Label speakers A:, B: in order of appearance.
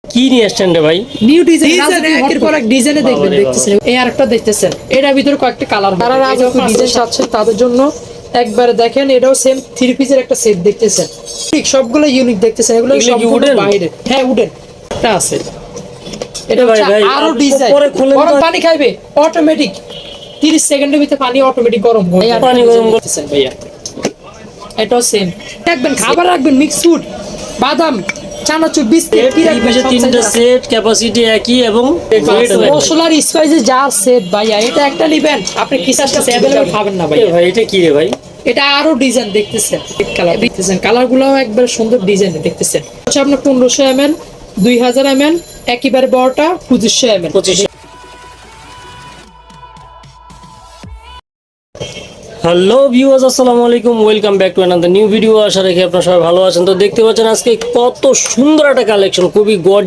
A: কি নিয়ে আসছেন রে ভাই?
B: নিউ ডিজাইন একের পর এক ডিজাইনে দেখবেন, দেখতেছেন এই আরেকটা দেখতেছেন, এটার ভিতরে কয়েকটা কালার, যারা রাজকীয় ডিজাইন চাচ্ছেন তাদের জন্য একবারে দেখেন, এটাও সেম থ্রি পিসের একটা সেট দেখতেছেন, ঠিক সবগুলো ইউনিক দেখতেছেন, এগুলো
A: এগুলো কি
B: সম্পূর্ণ
A: wooden?
B: বাইরে। হ্যাঁ উডেন এটা আছে, এটা
A: ভাই,
B: হচ্ছে
A: ভাই,
B: আরো
A: আপনি
B: ডিজাইন,
A: পরে খুলেন তো।
B: গরম পানি খাইবে অটোমেটিক, 30 সেকেন্ডের ভিতরে পানি অটোমেটিক গরম হয়ে যাবে।
A: পানি গরম
B: করতেছেন ভাইয়া, এটাও সেম রাখবেন, খাবার রাখবেন, মিক্স ফুড, বাদাম, চানাচুর, বিস্কিট, কি রাখবেন সব
A: তিনটা
B: size
A: সেট, ক্যাপাসিটি একই এবং
B: মশলার স্পাইসেস যা সেট ভাইয়া, এটা একটা নিবেন আপনি কিসার কাছে অ্যাভেলেবল পাবেন না ভাইয়া।
A: ভাই এটা কি রে ভাই?
B: এটা আরো ডিজাইন দেখতেছেন, কালার দেখতেছেন, কালারগুলোও একবার সুন্দর ডিজাইন দেখতেছেন, হচ্ছে আপনার 1500 ml, 2000 ml, একেবারে বড়টা 2500 ml।
A: 25। হ্যালো ভিউয়ার্স, আসসালামু আলাইকুম, welcome back to another new video. আশা রাখি আপনারা সবাই ভালো আছেন। তো দেখতে পাচ্ছেন আজকে কত সুন্দর একটা কালেকশন, খুবই গর্জিয়াস